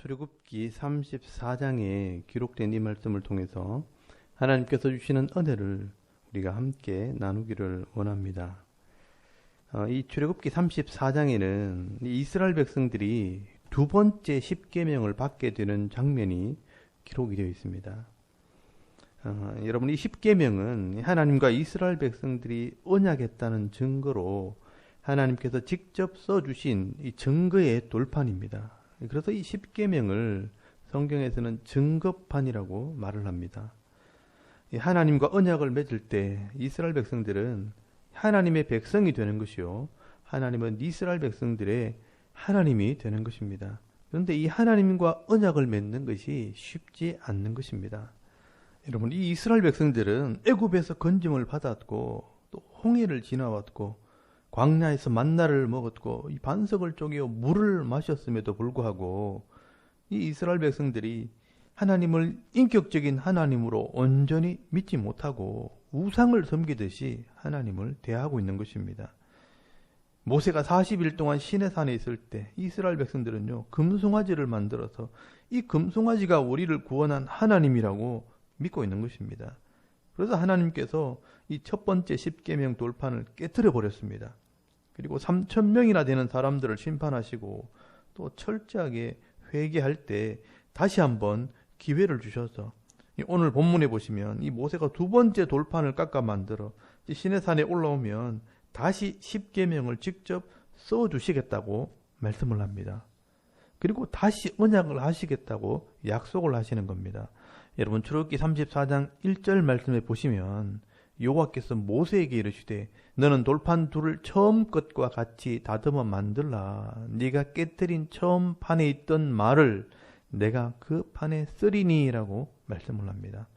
출애굽기 34장에 기록된 이 말씀을 통해서 하나님께서 주시는 은혜를 우리가 함께 나누기를 원합니다. 이 출애굽기 34장에는 이스라엘 백성들이 두 번째 십계명을 받게 되는 장면이 기록이 되어 있습니다. 여러분, 이 십계명은 하나님과 이스라엘 백성들이 언약했다는 증거로 하나님께서 직접 써주신 이 증거의 돌판입니다. 그래서 이 십계명을 성경에서는 증거판이라고 말을 합니다. 하나님과 언약을 맺을 때 이스라엘 백성들은 하나님의 백성이 되는 것이요, 하나님은 이스라엘 백성들의 하나님이 되는 것입니다. 그런데 이 하나님과 언약을 맺는 것이 쉽지 않는 것입니다. 여러분, 이 이스라엘 백성들은 애굽에서 건짐을 받았고 또 홍해를 지나왔고 광야에서 만나를 먹었고 이 반석을 쪼개어 물을 마셨음에도 불구하고 이 이스라엘 백성들이 하나님을 인격적인 하나님으로 온전히 믿지 못하고 우상을 섬기듯이 하나님을 대하고 있는 것입니다. 모세가 40일 동안 시내산에 있을 때 이스라엘 백성들은요, 금송아지를 만들어서 이 금송아지가 우리를 구원한 하나님이라고 믿고 있는 것입니다. 그래서 하나님께서 이 첫 번째 십계명 돌판을 깨뜨려 버렸습니다. 그리고 3,000명이나 되는 사람들을 심판하시고 또 철저하게 회개할 때 다시 한번 기회를 주셔서 오늘 본문에 보시면 이 모세가 두 번째 돌판을 깎아 만들어 시내산에 올라오면 다시 십계명을 직접 써주시겠다고 말씀을 합니다. 그리고 다시 언약을 하시겠다고 약속을 하시는 겁니다. 여러분, 출애굽기 34장 1절 말씀에 보시면 여호와께서 모세에게 이르시되 너는 돌판 둘을 처음 것과 같이 다듬어 만들라. 네가 깨뜨린 처음 판에 있던 말을 내가 그 판에 쓰리니 라고 말씀을 합니다.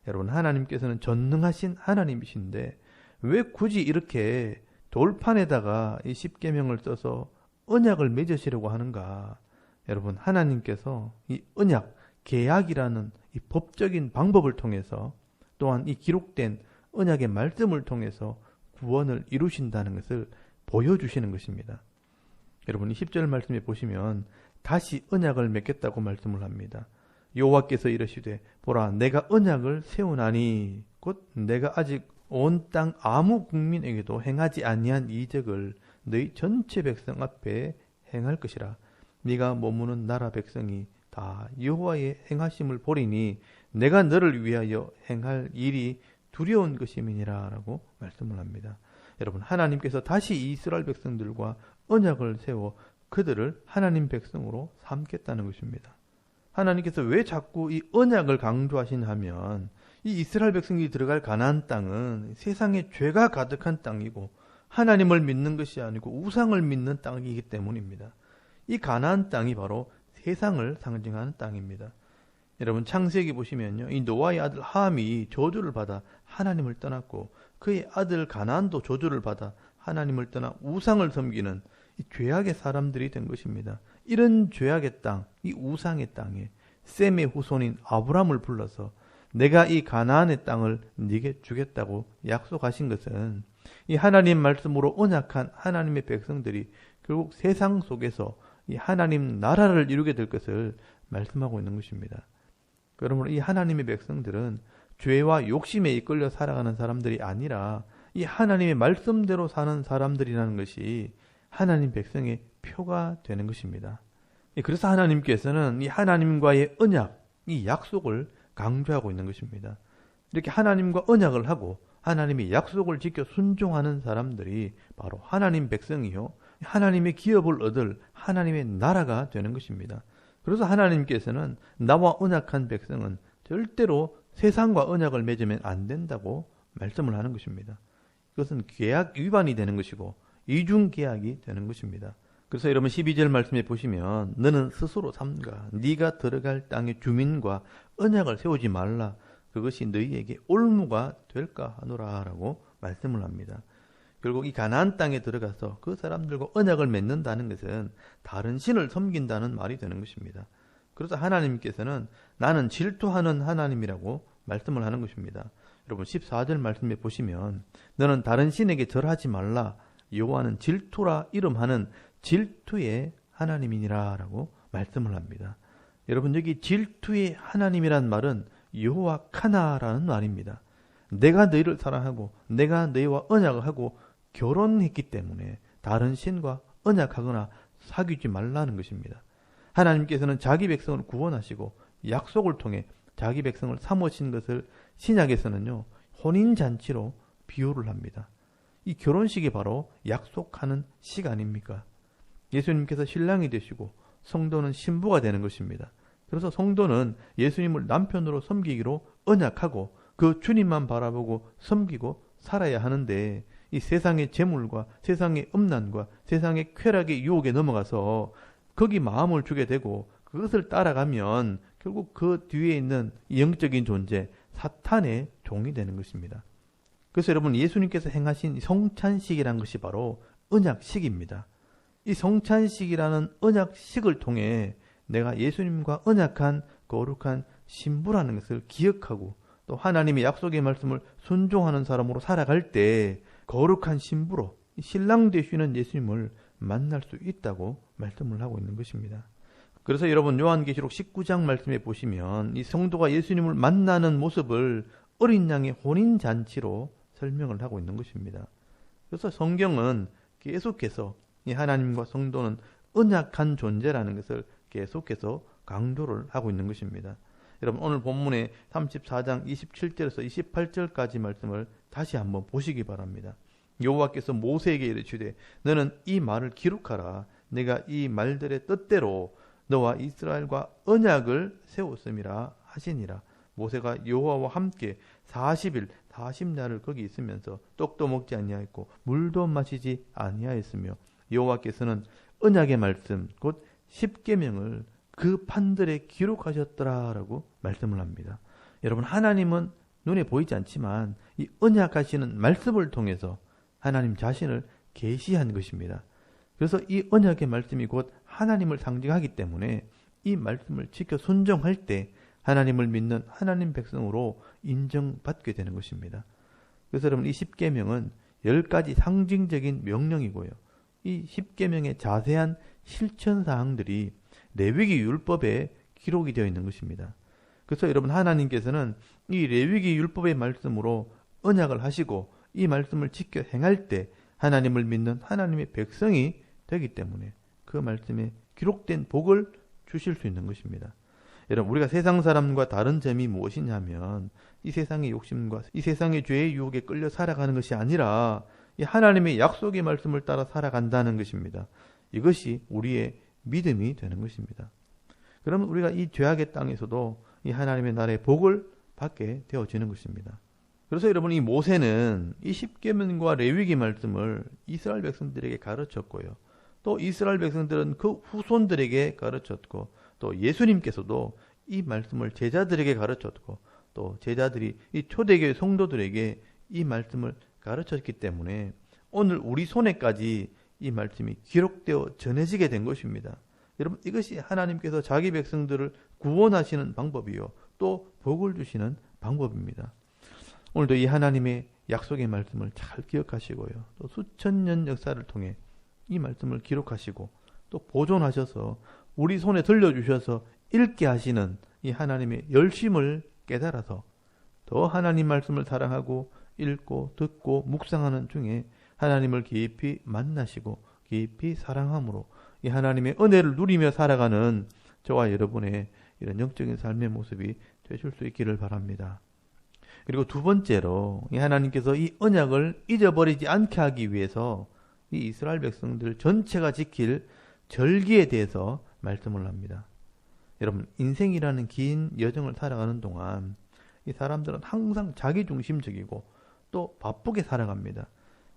여러분, 하나님께서는 전능하신 하나님이신데 왜 굳이 이렇게 돌판에다가 이 십계명을 써서 언약을 맺으시려고 하는가? 여러분, 하나님께서 이 언약, 계약이라는 이 법적인 방법을 통해서 또한 이 기록된 언약의 말씀을 통해서 구원을 이루신다는 것을 보여주시는 것입니다. 여러분, 이 10절 말씀에 보시면 다시 언약을 맺겠다고 말씀을 합니다. 여호와께서 이르시되 보라, 내가 언약을 세우나니 곧 내가 아직 온 땅 아무 국민에게도 행하지 아니한 이적을 너희 전체 백성 앞에 행할 것이라. 네가 머무는 나라 백성이 다 여호와의 행하심을 보리니 내가 너를 위하여 행할 일이 두려운 것임이니라 라고 말씀을 합니다. 여러분, 하나님께서 다시 이스라엘 백성들과 언약을 세워 그들을 하나님 백성으로 삼겠다는 것입니다. 하나님께서 왜 자꾸 이 언약을 강조하시냐 하면 이 이스라엘 백성이 들어갈 가나안 땅은 세상에 죄가 가득한 땅이고 하나님을 믿는 것이 아니고 우상을 믿는 땅이기 때문입니다. 이 가나안 땅이 바로 세상을 상징하는 땅입니다. 여러분, 창세기 보시면요, 이 노아의 아들 함이 저주를 받아 하나님을 떠났고 그의 아들 가나안도 저주를 받아 하나님을 떠나 우상을 섬기는 이 죄악의 사람들이 된 것입니다. 이런 죄악의 땅, 이 우상의 땅에 셈의 후손인 아브람을 불러서 내가 이 가나안의 땅을 네게 주겠다고 약속하신 것은 이 하나님 말씀으로 언약한 하나님의 백성들이 결국 세상 속에서 이 하나님 나라를 이루게 될 것을 말씀하고 있는 것입니다. 그러므로 이 하나님의 백성들은 죄와 욕심에 이끌려 살아가는 사람들이 아니라 이 하나님의 말씀대로 사는 사람들이라는 것이 하나님 백성의 표가 되는 것입니다. 그래서 하나님께서는 이 하나님과의 언약, 이 약속을 강조하고 있는 것입니다. 이렇게 하나님과 언약을 하고 하나님의 약속을 지켜 순종하는 사람들이 바로 하나님 백성이요, 하나님의 기업을 얻을 하나님의 나라가 되는 것입니다. 그래서 하나님께서는 나와 언약한 백성은 절대로 세상과 언약을 맺으면 안 된다고 말씀을 하는 것입니다. 그것은 계약 위반이 되는 것이고 이중계약이 되는 것입니다. 그래서 여러분 12절 말씀에 보시면 너는 스스로 삼가 네가 들어갈 땅의 주민과 언약을 세우지 말라. 그것이 너희에게 올무가 될까 하노라 라고 말씀을 합니다. 결국 이 가나안 땅에 들어가서 그 사람들과 언약을 맺는다는 것은 다른 신을 섬긴다는 말이 되는 것입니다. 그래서 하나님께서는 나는 질투하는 하나님이라고 말씀을 하는 것입니다. 여러분 14절 말씀에 보시면 너는 다른 신에게 절하지 말라. 여호와는 질투라 이름하는 질투의 하나님이니라 라고 말씀을 합니다. 여러분, 여기 질투의 하나님이란 말은 여호와 카나라는 말입니다. 내가 너희를 사랑하고 내가 너희와 언약을 하고 결혼했기 때문에 다른 신과 언약하거나 사귀지 말라는 것입니다. 하나님께서는 자기 백성을 구원하시고 약속을 통해 자기 백성을 삼으신 것을 신약에서는요, 혼인잔치로 비유를 합니다. 이 결혼식이 바로 약속하는 식 아닙니까? 예수님께서 신랑이 되시고 성도는 신부가 되는 것입니다. 그래서 성도는 예수님을 남편으로 섬기기로 언약하고 그 주님만 바라보고 섬기고 살아야 하는데, 이 세상의 재물과 세상의 음란과 세상의 쾌락의 유혹에 넘어가서 거기 마음을 주게 되고 그것을 따라가면 결국 그 뒤에 있는 영적인 존재 사탄의 종이 되는 것입니다. 그래서 여러분, 예수님께서 행하신 성찬식이라는 것이 바로 언약식입니다. 이 성찬식이라는 언약식을 통해 내가 예수님과 언약한 거룩한 신부라는 것을 기억하고 또 하나님의 약속의 말씀을 순종하는 사람으로 살아갈 때 거룩한 신부로 신랑 되시는 예수님을 만날 수 있다고 말씀을 하고 있는 것입니다. 그래서 여러분, 요한계시록 19장 말씀에 보시면 이 성도가 예수님을 만나는 모습을 어린 양의 혼인잔치로 설명을 하고 있는 것입니다. 그래서 성경은 계속해서 이 하나님과 성도는 언약한 존재라는 것을 계속해서 강조를 하고 있는 것입니다. 여러분, 오늘 본문의 34장 27절에서 28절까지 말씀을 다시 한번 보시기 바랍니다. 여호와께서 모세에게 이르시되 너는 이 말을 기록하라. 내가 이 말들의 뜻대로 너와 이스라엘과 언약을 세웠음이라 하시니라. 모세가 여호와와 함께 40일 40날을 거기 있으면서 떡도 먹지 아니하였고 물도 마시지 아니하였으며 여호와께서는 언약의 말씀 곧 십계명을 그 판들에 기록하셨더라라고 말씀을 합니다. 여러분, 하나님은 눈에 보이지 않지만 이 언약하시는 말씀을 통해서 하나님 자신을 계시한 것입니다. 그래서 이 언약의 말씀이 곧 하나님을 상징하기 때문에 이 말씀을 지켜 순종할 때 하나님을 믿는 하나님 백성으로 인정받게 되는 것입니다. 그래서 여러분, 이 십계명은 10가지 상징적인 명령이고요. 이 십계명의 자세한 실천 사항들이 레위기 율법에 기록이 되어 있는 것입니다. 그래서 여러분, 하나님께서는 이 레위기 율법의 말씀으로 언약을 하시고 이 말씀을 지켜 행할 때 하나님을 믿는 하나님의 백성이 되기 때문에 그 말씀에 기록된 복을 주실 수 있는 것입니다. 여러분, 우리가 세상 사람과 다른 점이 무엇이냐면 이 세상의 욕심과 이 세상의 죄의 유혹에 끌려 살아가는 것이 아니라 이 하나님의 약속의 말씀을 따라 살아간다는 것입니다. 이것이 우리의 믿음이 되는 것입니다. 그러면 우리가 이 죄악의 땅에서도 이 하나님의 나라의 복을 받게 되어지는 것입니다. 그래서 여러분, 이 모세는 이 십계명과 레위기 말씀을 이스라엘 백성들에게 가르쳤고요. 또 이스라엘 백성들은 그 후손들에게 가르쳤고 또 예수님께서도 이 말씀을 제자들에게 가르쳤고 또 제자들이 이 초대교회 성도들에게 이 말씀을 가르쳤기 때문에 오늘 우리 손에까지 이 말씀이 기록되어 전해지게 된 것입니다. 여러분, 이것이 하나님께서 자기 백성들을 구원하시는 방법이요 또 복을 주시는 방법입니다. 오늘도 이 하나님의 약속의 말씀을 잘 기억하시고요. 또 수천 년 역사를 통해 이 말씀을 기록하시고 또 보존하셔서 우리 손에 들려주셔서 읽게 하시는 이 하나님의 열심을 깨달아서 더 하나님 말씀을 사랑하고 읽고 듣고 묵상하는 중에 하나님을 깊이 만나시고 깊이 사랑함으로 이 하나님의 은혜를 누리며 살아가는 저와 여러분의 이런 영적인 삶의 모습이 되실 수 있기를 바랍니다. 그리고 두 번째로 이 하나님께서 이 언약을 잊어버리지 않게 하기 위해서 이 이스라엘 백성들 전체가 지킬 절기에 대해서 말씀을 합니다. 여러분, 인생이라는 긴 여정을 살아가는 동안 이 사람들은 항상 자기중심적이고 또 바쁘게 살아갑니다.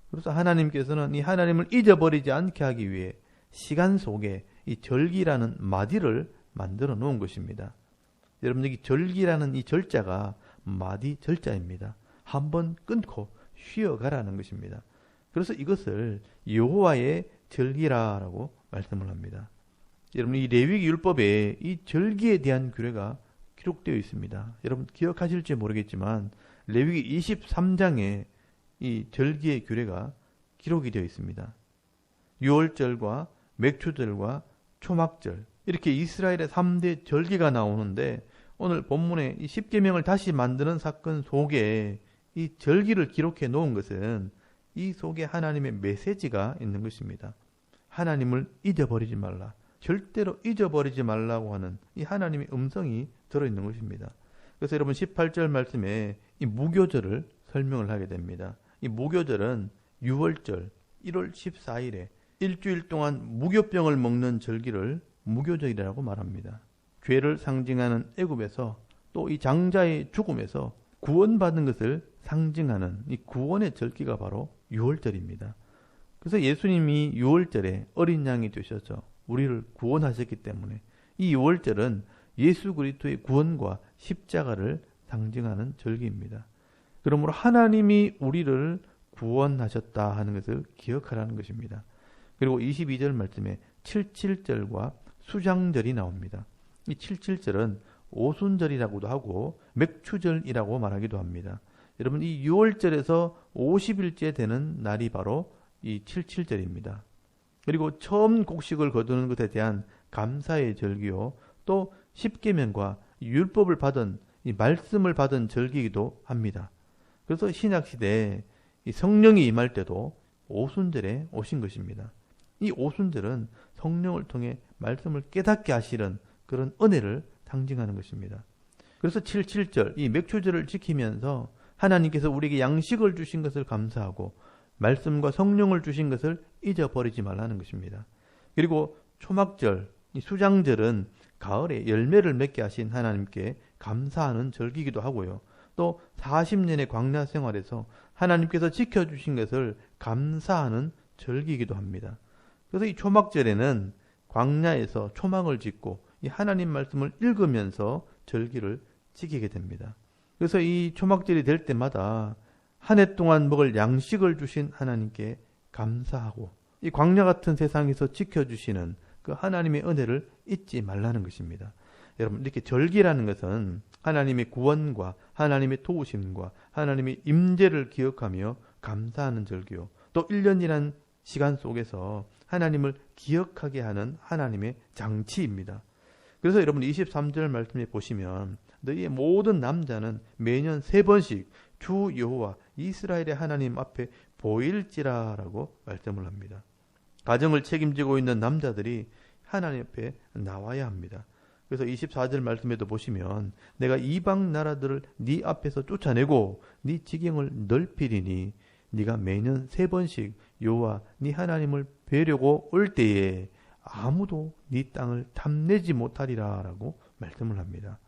그래서 하나님께서는 이 하나님을 잊어버리지 않게 하기 위해 시간 속에 이 절기라는 마디를 만들어 놓은 것입니다. 여러분, 여기 절기라는 이 절자가 마디 절자입니다. 한번 끊고 쉬어가라는 것입니다. 그래서 이것을 여호와의 절기라고 말씀을 합니다. 여러분, 이 레위기 율법에 이 절기에 대한 규례가 기록되어 있습니다. 여러분 기억하실지 모르겠지만 레위기 23장에 이 절기의 규례가 기록이 되어 있습니다. 유월절과 맥추절과 초막절, 이렇게 이스라엘의 3대 절기가 나오는데 오늘 본문에 이 십계명을 다시 만드는 사건 속에 이 절기를 기록해 놓은 것은 이 속에 하나님의 메시지가 있는 것입니다. 하나님을 잊어버리지 말라. 절대로 잊어버리지 말라고 하는 이 하나님의 음성이 들어있는 것입니다. 그래서 여러분 18절 말씀에 이 무교절을 설명을 하게 됩니다. 이 무교절은 6월절 1월 14일에 일주일 동안 무교병을 먹는 절기를 무교절이라고 말합니다. 죄를 상징하는 애굽에서 또 이 장자의 죽음에서 구원받은 것을 상징하는 이 구원의 절기가 바로 6월절입니다. 그래서 예수님이 6월절에 어린 양이 되셔서 우리를 구원하셨기 때문에 이 6월절은 예수 그리스도의 구원과 십자가를 상징하는 절기입니다. 그러므로 하나님이 우리를 구원하셨다 하는 것을 기억하라는 것입니다. 그리고 22절 말씀에 77절과 수장절이 나옵니다. 이 77절은 오순절이라고도 하고 맥추절이라고 말하기도 합니다. 여러분 이 6월절에서 50일째 되는 날이 바로 이 77절입니다. 그리고 처음 곡식을 거두는 것에 대한 감사의 절기요. 또 십계명과 율법을 받은 이 말씀을 받은 절기이기도 합니다. 그래서 신약시대에 이 성령이 임할 때도 오순절에 오신 것입니다. 이 오순절은 성령을 통해 말씀을 깨닫게 하시는 그런 은혜를 상징하는 것입니다. 그래서 77절 이 맥추절을 지키면서 하나님께서 우리에게 양식을 주신 것을 감사하고 말씀과 성령을 주신 것을 잊어버리지 말라는 것입니다. 그리고 초막절, 이 수장절은 가을에 열매를 맺게 하신 하나님께 감사하는 절기이기도 하고요. 또 40년의 광야 생활에서 하나님께서 지켜주신 것을 감사하는 절기이기도 합니다. 그래서 이 초막절에는 광야에서 초막을 짓고 이 하나님 말씀을 읽으면서 절기를 지키게 됩니다. 그래서 이 초막절이 될 때마다 한 해 동안 먹을 양식을 주신 하나님께 감사하고 이 광야 같은 세상에서 지켜주시는 그 하나님의 은혜를 잊지 말라는 것입니다. 여러분 이렇게 절기라는 것은 하나님의 구원과 하나님의 도우심과 하나님의 임재를 기억하며 감사하는 절기요. 또 1년이란 시간 속에서 하나님을 기억하게 하는 하나님의 장치입니다. 그래서 여러분 23절 말씀에 보시면 너희의 모든 남자는 매년 3번씩 주 여호와 이스라엘의 하나님 앞에 보일지라라고 말씀을 합니다. 가정을 책임지고 있는 남자들이 하나님 앞에 나와야 합니다. 그래서 24절 말씀에도 보시면 내가 이방 나라들을 네 앞에서 쫓아내고 네 지경을 넓히리니 네가 매년 3번씩 여호와 네 하나님을 뵈려고 올 때에 아무도 네 땅을 탐내지 못하리라 라고 말씀을 합니다.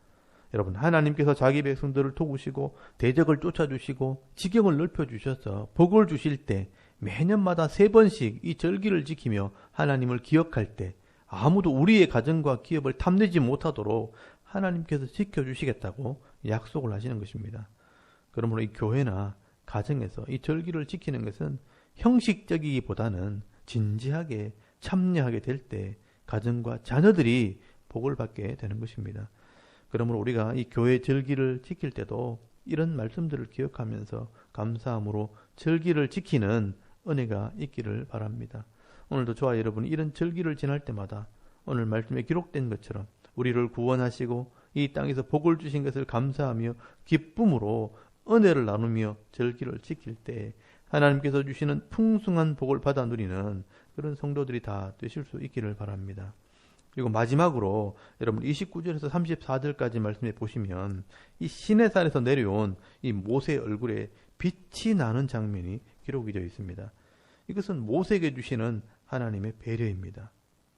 여러분 하나님께서 자기 백성들을 도우시고 대적을 쫓아주시고 지경을 넓혀주셔서 복을 주실 때 매년마다 3번씩 이 절기를 지키며 하나님을 기억할 때 아무도 우리의 가정과 기업을 탐내지 못하도록 하나님께서 지켜주시겠다고 약속을 하시는 것입니다. 그러므로 이 교회나 가정에서 이 절기를 지키는 것은 형식적이기보다는 진지하게 참여하게 될 때 가정과 자녀들이 복을 받게 되는 것입니다. 그러므로 우리가 이 교회 절기를 지킬 때도 이런 말씀들을 기억하면서 감사함으로 절기를 지키는 은혜가 있기를 바랍니다. 오늘도 저와 여러분이 이런 절기를 지날 때마다 오늘 말씀에 기록된 것처럼 우리를 구원하시고 이 땅에서 복을 주신 것을 감사하며 기쁨으로 은혜를 나누며 절기를 지킬 때 하나님께서 주시는 풍성한 복을 받아 누리는 그런 성도들이 다 되실 수 있기를 바랍니다. 그리고 마지막으로 여러분 29절에서 34절까지 말씀해 보시면 이 시내산에서 내려온 이 모세의 얼굴에 빛이 나는 장면이 기록이 되어 있습니다. 이것은 모세에게 주시는 하나님의 배려입니다.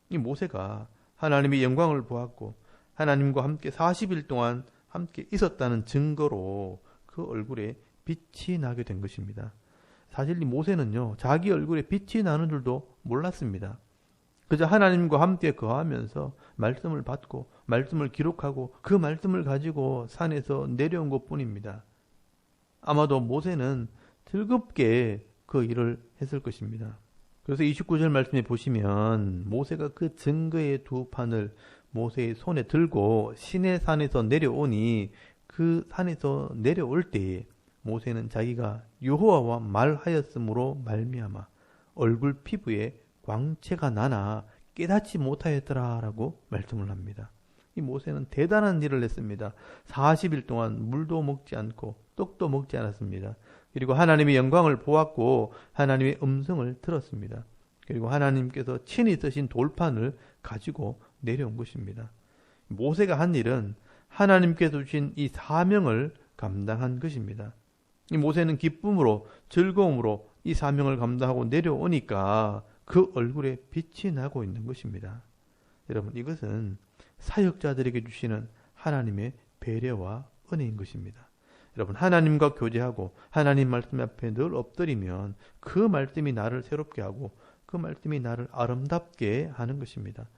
이 모세가 하나님의 영광을 보았고 하나님과 함께 40일 동안 함께 있었다는 증거로 그 얼굴에 빛이 나게 된 것입니다. 사실 이 모세는요, 자기 얼굴에 빛이 나는 줄도 몰랐습니다. 그저 하나님과 함께 거하면서 말씀을 받고 말씀을 기록하고 그 말씀을 가지고 산에서 내려온 것뿐입니다. 아마도 모세는 즐겁게 그 일을 했을 것입니다. 그래서 29절 말씀에 보시면 모세가 그 증거의 2판을 모세의 손에 들고 시내산에서 내려오니 그 산에서 내려올 때에 모세는 자기가 여호와와 말하였으므로 말미암아 얼굴 피부에 광채가 나나 깨닫지 못하였더라라고 말씀을 합니다. 이 모세는 대단한 일을 했습니다. 40일 동안 물도 먹지 않고 떡도 먹지 않았습니다. 그리고 하나님의 영광을 보았고 하나님의 음성을 들었습니다. 그리고 하나님께서 친히 쓰신 돌판을 가지고 내려온 것입니다. 모세가 한 일은 하나님께서 주신 이 사명을 감당한 것입니다. 이 모세는 기쁨으로 즐거움으로 이 사명을 감당하고 내려오니까 그 얼굴에 빛이 나고 있는 것입니다. 여러분, 이것은 사역자들에게 주시는 하나님의 배려와 은혜인 것입니다. 여러분, 하나님과 교제하고 하나님 말씀 앞에 늘 엎드리면 그 말씀이 나를 새롭게 하고 그 말씀이 나를 아름답게 하는 것입니다.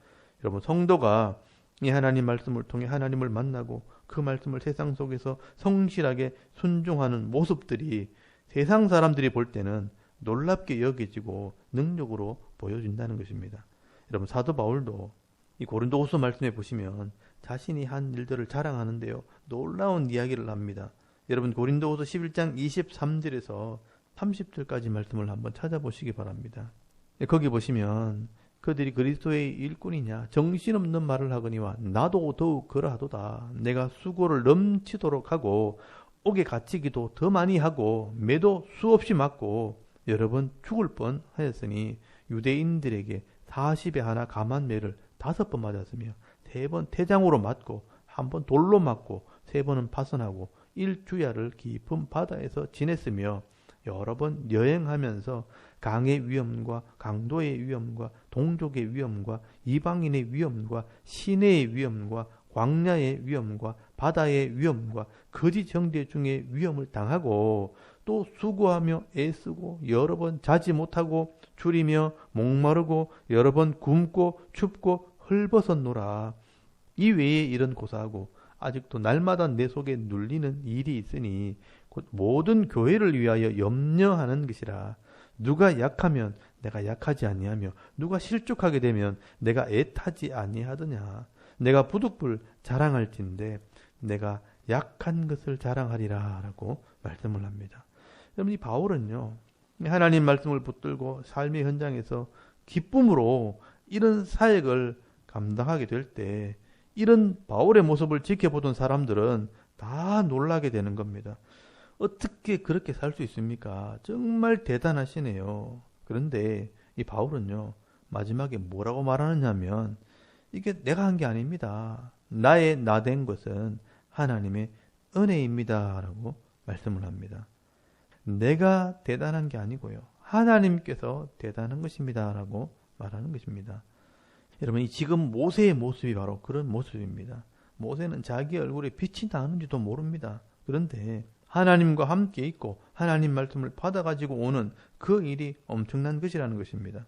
여러분, 성도가 이 하나님 말씀을 통해 하나님을 만나고 그 말씀을 세상 속에서 성실하게 순종하는 모습들이 세상 사람들이 볼 때는 놀랍게 여겨지고 능력으로 보여진다는 것입니다. 여러분, 사도 바울도 이 고린도후서 말씀에 보시면 자신이 한 일들을 자랑하는데요, 놀라운 이야기를 합니다. 여러분, 고린도후서 11장 23절에서 30절까지 말씀을 한번 찾아보시기 바랍니다. 거기 보시면 그들이 그리스도의 일꾼이냐 정신없는 말을 하거니와 나도 더욱 그러하도다. 내가 수고를 넘치도록 하고 옥에 갇히기도 더 많이 하고 매도 수없이 맞고 여러 번 죽을 뻔하였으니 유대인들에게 40에 하나 감한 매를 5번 맞았으며 3번 태장으로 맞고 1번 돌로 맞고 3번은 파선하고 1주야를 깊은 바다에서 지냈으며 여러 번 여행하면서 강의 위험과 강도의 위험과 동족의 위험과 이방인의 위험과 시내의 위험과 광야의 위험과 바다의 위험과 거짓 형제 중에 위험을 당하고 또 수고하며 애쓰고 여러 번 자지 못하고 줄이며 목마르고 여러 번 굶고 춥고 헐벗었노라. 이 외에 이런 고사하고 아직도 날마다 내 속에 눌리는 일이 있으니 곧 모든 교회를 위하여 염려하는 것이라. 누가 약하면 내가 약하지 아니하며 누가 실족하게 되면 내가 애타지 아니하더냐. 내가 부득불 자랑할진대 내가 약한 것을 자랑하리라 라고 말씀을 합니다. 여러분, 이 바울은요, 하나님 말씀을 붙들고 삶의 현장에서 기쁨으로 이런 사역을 감당하게 될 때 이런 바울의 모습을 지켜보던 사람들은 다 놀라게 되는 겁니다. 어떻게 그렇게 살 수 있습니까? 정말 대단하시네요. 그런데 이 바울은요, 마지막에 뭐라고 말하느냐면 이게 내가 한 게 아닙니다. 나의 나된 것은 하나님의 은혜입니다 라고 말씀을 합니다. 내가 대단한 게 아니고요, 하나님께서 대단한 것입니다 라고 말하는 것입니다. 여러분, 이 지금 모세의 모습이 바로 그런 모습입니다. 모세는 자기 얼굴에 빛이 나는지도 모릅니다. 그런데 하나님과 함께 있고 하나님 말씀을 받아가지고 오는 그 일이 엄청난 것이라는 것입니다.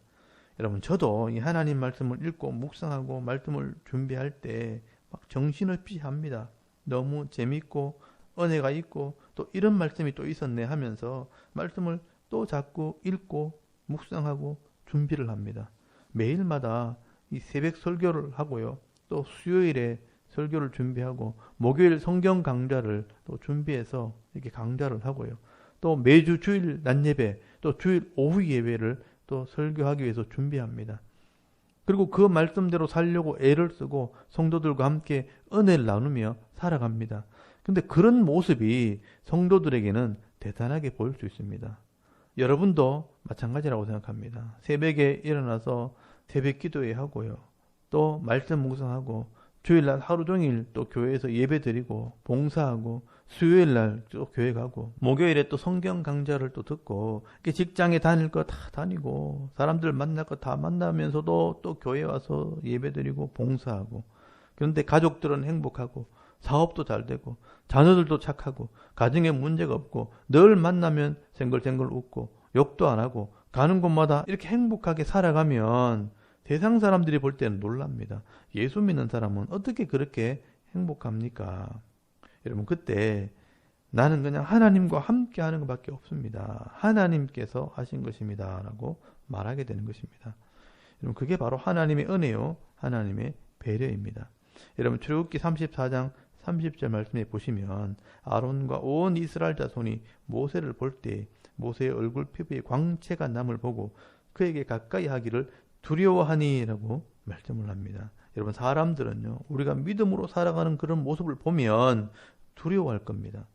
여러분, 저도 이 하나님 말씀을 읽고 묵상하고 말씀을 준비할 때 막 정신없이 합니다. 너무 재밌고 은혜가 있고 또 이런 말씀이 또 있었네 하면서 말씀을 또 자꾸 읽고 묵상하고 준비를 합니다. 매일마다 이 새벽 설교를 하고요, 또 수요일에 설교를 준비하고 목요일 성경 강좌를 또 준비해서 이렇게 강좌를 하고요, 또 매주 주일 낮 예배 또 주일 오후 예배를 또 설교하기 위해서 준비합니다. 그리고 그 말씀대로 살려고 애를 쓰고 성도들과 함께 은혜를 나누며 살아갑니다. 근데 그런 모습이 성도들에게는 대단하게 보일 수 있습니다. 여러분도 마찬가지라고 생각합니다. 새벽에 일어나서 새벽 기도회 하고요, 또 말씀 묵상하고 주일날 하루 종일 또 교회에서 예배 드리고 봉사하고 수요일날 또 교회 가고 목요일에 또 성경 강좌를 또 듣고 직장에 다닐 거 다 다니고 사람들 만날 거 다 만나면서도 또 교회 와서 예배 드리고 봉사하고, 그런데 가족들은 행복하고 사업도 잘 되고 자녀들도 착하고 가정에 문제가 없고 늘 만나면 생글생글 웃고 욕도 안 하고 가는 곳마다 이렇게 행복하게 살아가면 세상 사람들이 볼 때는 놀랍니다. 예수 믿는 사람은 어떻게 그렇게 행복합니까? 여러분, 그때 나는 그냥 하나님과 함께 하는 것밖에 없습니다. 하나님께서 하신 것입니다 라고 말하게 되는 것입니다. 여러분, 그게 바로 하나님의 은혜요, 하나님의 배려입니다. 여러분, 출애굽기 34장 30절 말씀에 보시면 아론과 온 이스라엘 자손이 모세를 볼 때 모세의 얼굴 피부에 광채가 남을 보고 그에게 가까이 하기를 두려워하니라고 말씀을 합니다. 여러분, 사람들은요, 우리가 믿음으로 살아가는 그런 모습을 보면 두려워할 겁니다.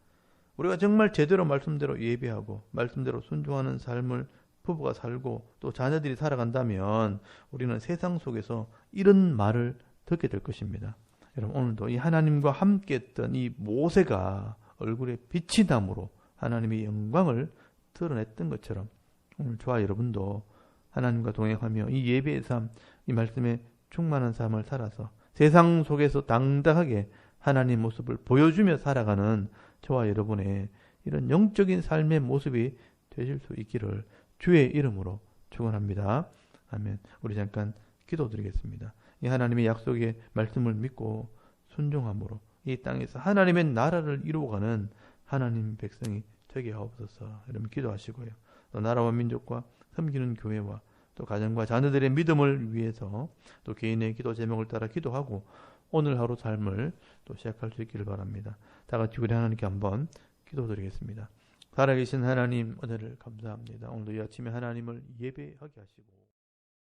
우리가 정말 제대로 말씀대로 예배하고 말씀대로 순종하는 삶을 부부가 살고 또 자녀들이 살아간다면 우리는 세상 속에서 이런 말을 듣게 될 것입니다. 여러분, 오늘도 이 하나님과 함께 했던 이 모세가 얼굴에 빛이 남으로 하나님의 영광을 드러냈던 것처럼 오늘 저와 여러분도 하나님과 동행하며 이 예배의 삶, 이 말씀에 충만한 삶을 살아서 세상 속에서 당당하게 하나님 모습을 보여주며 살아가는 저와 여러분의 이런 영적인 삶의 모습이 되실 수 있기를 주의 이름으로 축원합니다. 아멘. 우리 잠깐 기도드리겠습니다. 이 하나님의 약속의 말씀을 믿고 순종함으로 이 땅에서 하나님의 나라를 이루어가는 하나님 백성이 되게 하옵소서. 여러분 기도하시고요. 또 나라와 민족과 섬기는 교회와 또 가정과 자녀들의 믿음을 위해서 또 개인의 기도 제목을 따라 기도하고 오늘 하루 삶을 또 시작할 수 있기를 바랍니다. 다 같이 우리 하나님께 한번 기도드리겠습니다. 살아계신 하나님 은혜를 감사합니다. 오늘도 이 아침에 하나님을 예배하게 하시고